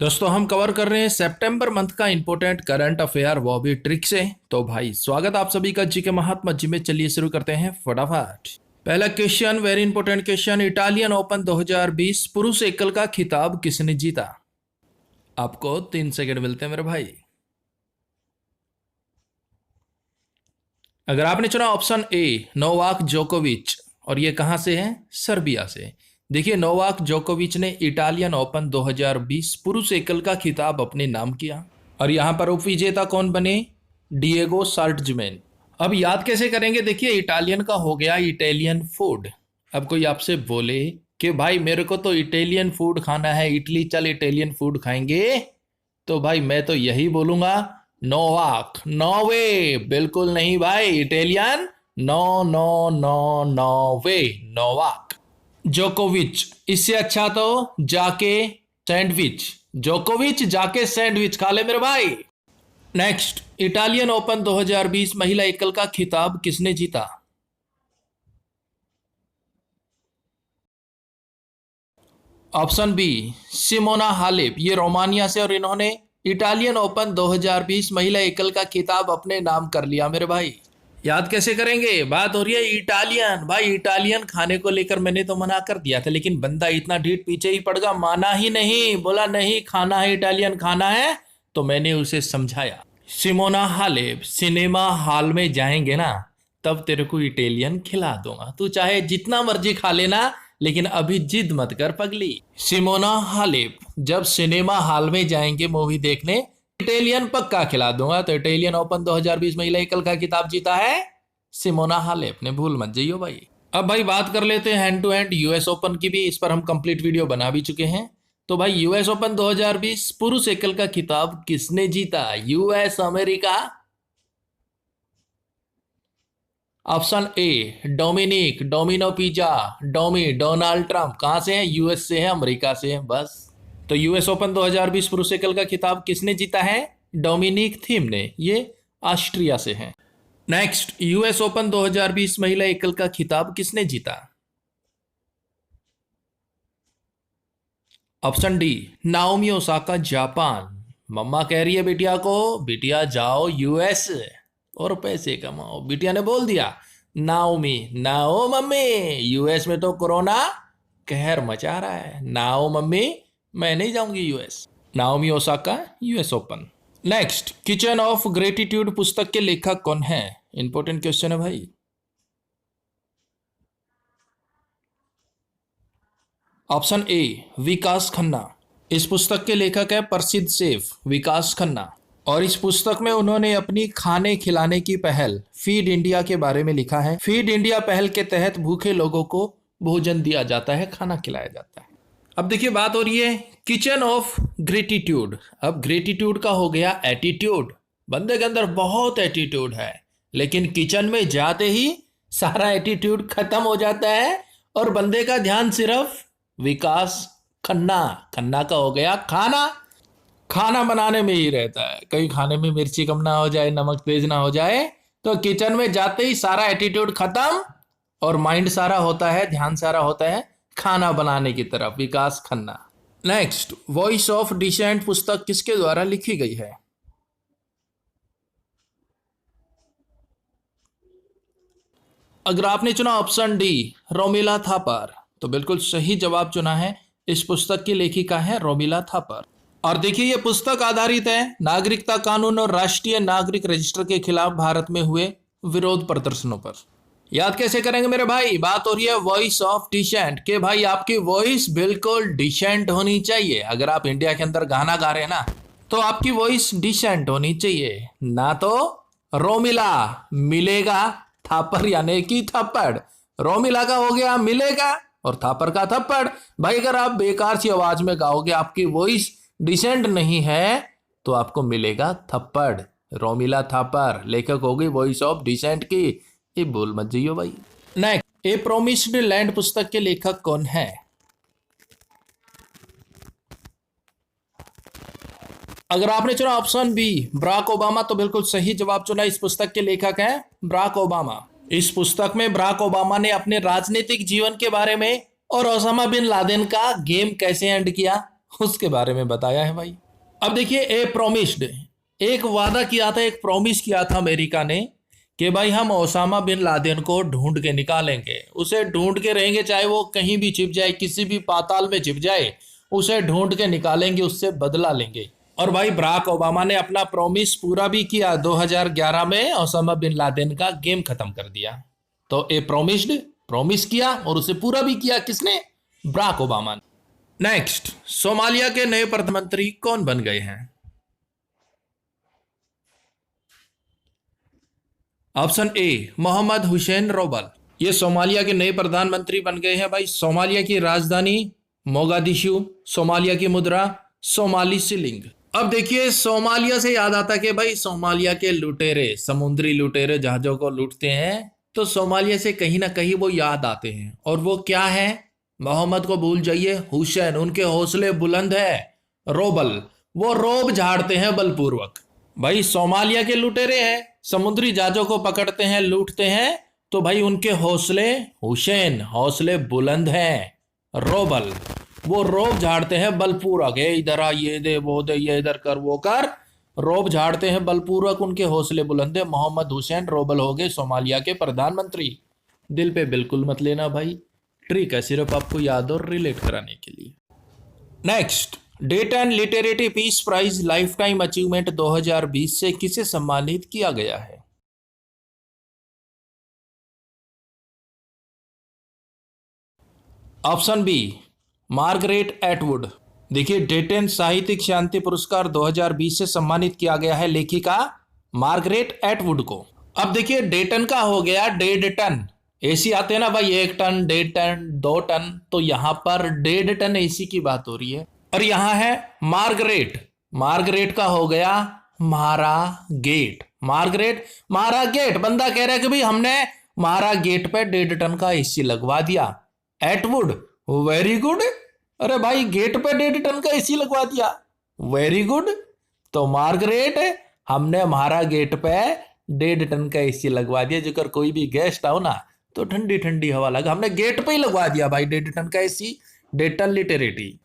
दोस्तों हम कवर कर रहे हैं सितंबर मंथ का इंपॉर्टेंट करंट अफेयर वो भी ट्रिक से। तो भाई स्वागत आप सभी का जी के महात्मा जी में। चलिए शुरू करते हैं फटाफट। पहला question, very important question. Italian open 2020 पुरुष एकल का खिताब किसने जीता? आपको 3 सेकंड मिलते हैं मेरे भाई। अगर आपने चुना ऑप्शन ए नोवाक जोकोविच, और ये कहां से है? सर्बिया से। देखिए नोवाक जोकोविच ने इटालियन ओपन 2020 पुरुष एकल का खिताब अपने नाम किया, और यहां पर उप विजेता कौन बने? डिएगो साल्टजमैन। अब याद कैसे करेंगे? देखिए इटालियन का हो गया इटालियन फूड। अब कोई आपसे बोले कि भाई मेरे को तो इटालियन फूड खाना है, इटली चल इटालियन फूड खाएंगे, तो भाई मैं तो यही बोलूंगा नोवाक। नॉर्वे बिल्कुल नहीं भाई, Italian no no no Norway, Novak. जोकोविच, इससे अच्छा तो जाके सैंडविच। जोकोविच जाके सैंडविच खा ले मेरे भाई। नेक्स्ट, इटालियन ओपन 2020 महिला एकल का खिताब किसने जीता? ऑप्शन बी सिमोना हालेप, ये रोमानिया से, और इन्होंने इटालियन ओपन 2020 महिला एकल का खिताब अपने नाम कर लिया मेरे भाई। याद कैसे करेंगे? बात हो रही है इटालियन। भाई इटालियन खाने को लेकर मैंने तो मना कर दिया था, लेकिन बंदा इतना ढीठ पीछे ही पड़ गया, माना ही नहीं, बोला नहीं खाना है इटालियन खाना है, तो मैंने उसे समझाया। सिमोना हालेप, सिनेमा हॉल में जाएंगे ना तब तेरे को इटालियन खिला दूंगा, तू चाहे जितना मर्जी खा लेना, लेकिन अभी जिद मत कर पगली। सिमोना हालेप जब सिनेमा हॉल में जाएंगे मूवी देखने, इटालियन पक्का खिला दूंगा। तो इटालियन ओपन 2020 महिला एकल का खिताब जीता है सिमोना हालेप ने, भूल मत जाइयो भाई। अब भाई बात कर लेते हैं hand to hand US Open की भी, इस पर हम कंप्लीट वीडियो बना भी चुके हैं। तो भाई यूएस ओपन 2020 पुरुष एकल का खिताब किसने जीता? US America. Option A Dominic, Domino pizza, Donald Trump. कहां से है? यूएस से है, अमेरिका से है बस। तो यूएस ओपन 2020 पुरुष एकल का खिताब किसने जीता है? डोमिनिक थीम ने, ये ऑस्ट्रिया से है। नेक्स्ट, यूएस ओपन 2020 महिला एकल का खिताब किसने जीता? Option D Naomi Osaka, Japan. मम्मा कह रही है बिटिया को, बिटिया जाओ यूएस और पैसे कमाओ। बिटिया ने बोल दिया नाओमी, नाओ मम्मी, यूएस में तो कोरोना कहर मचा रहा है, नाओ मम्मी मैं नहीं जाऊंगी US. Naomi Osaka, US open. Next, kitchen of gratitude पुस्तक के लेखक कौन है? इंपॉर्टेंट क्वेश्चन है भाई। ऑप्शन ए विकास खन्ना, इस पुस्तक के लेखक है प्रसिद्ध शेफ विकास खन्ना, और इस पुस्तक में उन्होंने अपनी खाने खिलाने की पहल फीड इंडिया के बारे में लिखा है। फीड इंडिया पहल के तहत भूखे लोगों को भोजन दिया जाता है, खाना खिलाया जाता है। अब देखिए बात हो रही है किचन ऑफ ग्रेटिट्यूड। अब ग्रेटिट्यूड का हो गया एटीट्यूड, बंदे के अंदर बहुत एटीट्यूड है, लेकिन किचन में जाते ही सारा एटीट्यूड खत्म हो जाता है, और बंदे का ध्यान सिर्फ विकास खन्ना, खन्ना का हो गया खाना, खाना बनाने में ही रहता है। कहीं खाने में मिर्ची कम ना हो जाए, नमक तेज ना हो जाए, तो किचन में जाते ही सारा एटीट्यूड खत्म, और माइंड सारा होता है, ध्यान सारा होता है खाना बनाने की तरफ, Vikas Khanna. Next, voice of dissent पुस्तक किसके द्वारा लिखी गई है? अगर आपने चुना ऑप्शन डी रोमिला थापर, तो बिल्कुल सही जवाब चुना है। इस पुस्तक की लेखिका है रोमिला थापर। और देखिए ये पुस्तक आधारित है नागरिकता कानून और राष्ट्रीय नागरिक रजिस्टर के खिलाफ भारत में हुए विरोध प्रदर्शनों पर। याद कैसे करेंगे मेरे भाई? बात हो रही है वॉइस ऑफ डिसेंट, के भाई आपकी वॉइस बिल्कुल डिसेंट होनी चाहिए। अगर आप इंडिया के अंदर गाना गा रहे हैं ना, तो आपकी वॉइस डिसेंट होनी चाहिए, ना तो रोमिला मिलेगा, थापर यानी कि थप्पड़। रोमिला का हो गया मिलेगा, और थापर का थप्पड़। भाई अगर आप बेकार सी आवाज में गाओगे, आपकी वॉइस डिसेंट नहीं है, तो आपको मिलेगा थप्पड़। रोमिला थापर लेखक हो गई वॉइस ऑफ डिसेंट की, ये भूल मत जाइयो भाई। नेक्स्ट, ए प्रोमिस्ड लैंड पुस्तक के लेखक कौन है? अगर आपने चुना ऑप्शन बी बराक ओबामा, तो बिल्कुल सही जवाब चुना। इस पुस्तक के लेखक हैं बराक ओबामा। इस पुस्तक में बराक ओबामा ने अपने राजनीतिक जीवन के बारे में और ओसामा बिन लादेन का गेम कैसे एंड किया उसके बारे में बताया है भाई। अब देखिए, ए प्रोमिस्ड, एक वादा किया था, एक प्रॉमिस किया था अमेरिका ने कि भाई हम ओसामा बिन लादेन को ढूंढ के निकालेंगे, उसे ढूंढ के रहेंगे, चाहे वो कहीं भी छिप जाए, किसी भी पाताल में छिप जाए, उसे ढूंढ के निकालेंगे, उससे बदला लेंगे। और भाई बराक ओबामा ने अपना प्रॉमिस पूरा भी किया, 2011 में ओसामा बिन लादेन का गेम खत्म कर दिया। तो ए प्रोमिस्ड, प्रॉमिस किया और उसे पूरा भी किया, किसने? बराक ओबामा ने। नेक्स्ट, सोमालिया के नए प्रधानमंत्री कौन बन गए हैं? Option A, Mohamed Hussein Roble, ये सोमालिया के नए प्रधानमंत्री बन गए हैं भाई। सोमालिया की राजधानी मोगादिशु, सोमालिया की मुद्रा सोमाली शिलिंग। अब देखिए, सोमालिया से याद आता कि भाई सोमालिया के लुटेरे, समुद्री लुटेरे जहाजों को लूटते हैं, तो सोमालिया से कहीं ना कहीं वो याद आते हैं। और वो क्या है? मोहम्मद को भूल जाइए, हुसैन, उनके हौसले बुलंद है। रोबल, वो रोब झाड़ते हैं बलपूर्वक। भाई सोमालिया के लुटेरे हैं, समुद्री जहाजों को पकड़ते हैं, लूटते हैं, तो भाई उनके हौसले, हुसैन, हौसले बुलंद हैं। रोबल, वो रोब झाड़ते हैं बलपूर्वक, इधर आ, ये दे वो दे, ये इधर कर वो कर, रोब झाड़ते हैं बलपूर्वक, उनके हौसले बुलंद है। मोहम्मद हुसैन रोबल हो गए सोमालिया के प्रधानमंत्री। दिल पे बिल्कुल मत लेना भाई, ट्रिक है सिर्फ आपको याद और रिलेट कराने के लिए। Next, Dayton and literary peace prize lifetime achievement 2020 से किसे सम्मानित किया गया है? Option B, Margaret Atwood. देखिए, डेटन साहित्यिक शांति पुरस्कार 2020 से सम्मानित किया गया है लेखिका मार्गरेट एटवुड को। अब देखिए, डेटन का हो गया डेढ़ टन, एसी आते हैं ना भाई, 1 टन, 1.5 टन, 2 टन, तो यहां पर 1.5 टन एसी की बात हो रही है। और यहां है मार्गरेट, मार्गरेट का हो गया महारा गेट। मार्गरेट महारा गेट, बंदा कह रहा है कि भाई हमने महारा गेट पे 1.5 टन का एसी लगवा दिया। एटवुड, वेरी गुड, अरे भाई गेट पे 1.5 टन का एसी लगवा दिया, वेरी गुड। तो मार्गरेट, हमने महारा गेट पे 1.5 टन का एसी लगवा दिया, जेकर कोई भी गेस्ट आओ ना तो ठंडी ठंडी हवा लगा, हमने गेट पे ही लगवा दिया भाई 1.5 टन का एसी। 1.5 टन लिटरेटी।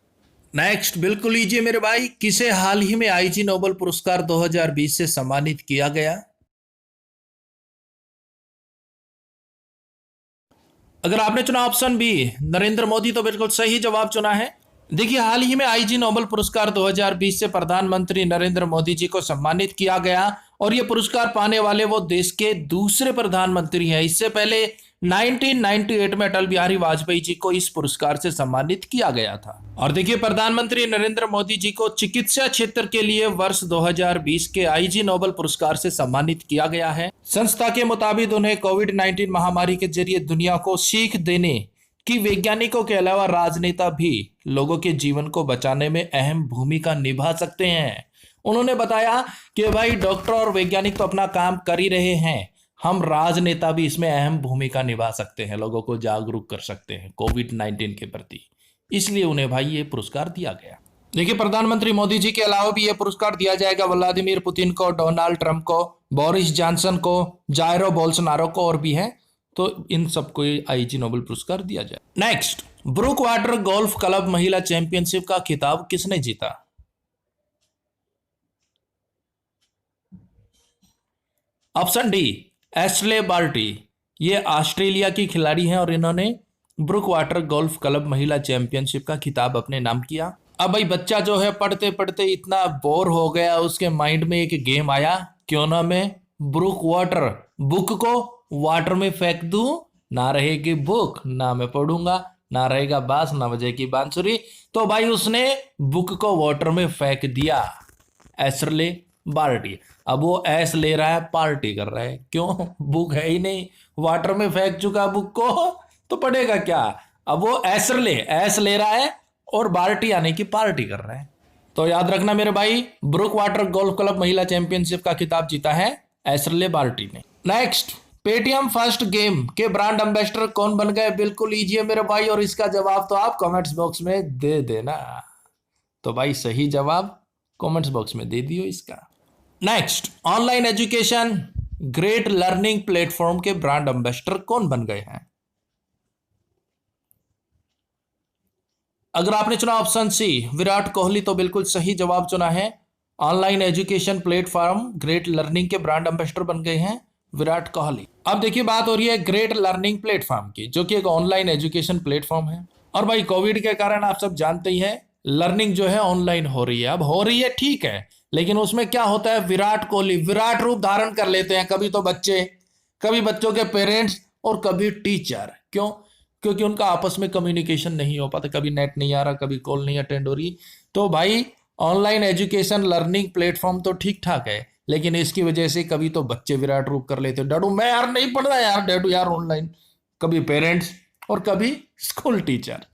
नेक्स्ट, बिल्कुल लीजिए मेरे भाई, किसे हाल ही में आईजी नोबेल पुरस्कार 2020 से सम्मानित किया गया? अगर आपने चुना ऑप्शन बी नरेंद्र मोदी, तो बिल्कुल सही जवाब चुना है। देखिए, हाल ही में आईजी नोबेल पुरस्कार 2020 से प्रधानमंत्री नरेंद्र मोदी जी को सम्मानित किया गया, और यह पुरस्कार पाने वाले वो देश के दूसरे प्रधानमंत्री हैं। इससे पहले 1998 में अटल बिहारी वाजपेयी जी को इस पुरस्कार से सम्मानित किया गया था। और देखिए, प्रधानमंत्री नरेंद्र मोदी जी को चिकित्सा क्षेत्र के लिए वर्ष 2020 के आईजी नोबेल पुरस्कार से सम्मानित किया गया है। संस्था के मुताबिक उन्हें कोविड-19 महामारी के जरिए दुनिया को सीख देने कि वैज्ञानिकों के अलावा राजनेता भी लोगों के जीवन को बचाने में अहम भूमिका निभा सकते हैं। उन्होंने बताया कि भाई डॉक्टर और वैज्ञानिक तो अपना काम कर ही रहे हैं, हम राजनेता भी इसमें अहम भूमिका निभा सकते हैं, लोगों को जागरूक कर सकते हैं कोविड-19 के प्रति, इसलिए उन्हें भाई ये पुरस्कार दिया गया। देखिए, प्रधानमंत्री मोदी जी के अलावा भी ये पुरस्कार दिया जाएगा व्लादिमीर पुतिन को, डोनाल्ड ट्रंप को, बोरिस जॉनसन को, जायरो बोल्सोनारो को, और भी हैं, तो इन सबको आईजी नोबेल पुरस्कार दिया जाए। Next, Brookwater golf club महिला चैंपियनशिप का खिताब किसने जीता? ऑप्शन डी, एशले बार्टी, ये ऑस्ट्रेलिया की खिलाड़ी हैं और इन्होंने ब्रुक वाटर गोल्फ क्लब महिला चैंपियनशिप का खिताब अपने नाम किया। अब भाई बच्चा जो है पढ़ते पढ़ते इतना बोर हो गया, उसके माइंड में एक गेम आया, क्यों ना मैं ब्रुक वाटर, बुक को वाटर में फेंक दूं, ना रहेगी बुक, ना मैं पढ़ूंगा, ना रहेगा बांस, ना बजेगी बांसुरी। तो भाई उसने बुक को वाटर में फेंक दिया, एशले बार्टी। अब वो ऐस ले रहा है, पार्टी कर रहा है, क्यों? बुक है ही नहीं, वाटर में फेंक चुका बुक को, तो पढ़ेगा क्या? अब वो ऐस ले रहा है और बार्टी आने की पार्टी कर रहा है। तो याद रखना मेरे भाई, ब्रुक वाटर गोल्फ क्लब महिला चैंपियनशिप का खिताब जीता है एशले बार्टी ने। नेक्स्ट, पेटीएम फर्स्ट गेम के ब्रांड एम्बेसडर कौन बन गए? बिल्कुल लीजिए मेरे भाई, और इसका जवाब तो आप कमेंट्स बॉक्स में दे देना। तो भाई सही जवाब कमेंट्स बॉक्स में दे दियो इसका। Next, online education great learning platform के ब्रांड एम्बेसडर कौन बन गए हैं? अगर आपने चुना ऑप्शन सी विराट कोहली तो बिल्कुल सही जवाब चुना है। Online education platform great learning के ब्रांड एम्बेसडर बन गए हैं विराट कोहली। अब देखिए बात हो रही है ग्रेट लर्निंग प्लेटफॉर्म की, जो कि एक ऑनलाइन एजुकेशन प्लेटफॉर्म है। और भाई कोविड के कारण आप सब जानते ही हैं लर्निंग जो है ऑनलाइन हो रही है। अब हो रही है ठीक है, लेकिन उसमें क्या होता है विराट कोहली विराट रूप धारण कर लेते हैं, कभी तो बच्चे, कभी बच्चों के पेरेंट्स और कभी टीचर। क्यों? क्योंकि उनका आपस में कम्युनिकेशन नहीं हो पाता, कभी नेट नहीं आ रहा, कभी कॉल नहीं अटेंड हो रही। तो भाई ऑनलाइन एजुकेशन लर्निंग प्लेटफॉर्म तो ठीक ठाक है, लेकिन इसकी वजह से कभी तो बच्चे विराट रूप कर लेते, डैडू मैं यार नहीं पढ़ रहा यार, डैडू यार ऑनलाइन, कभी पेरेंट्स और कभी स्कूल टीचर।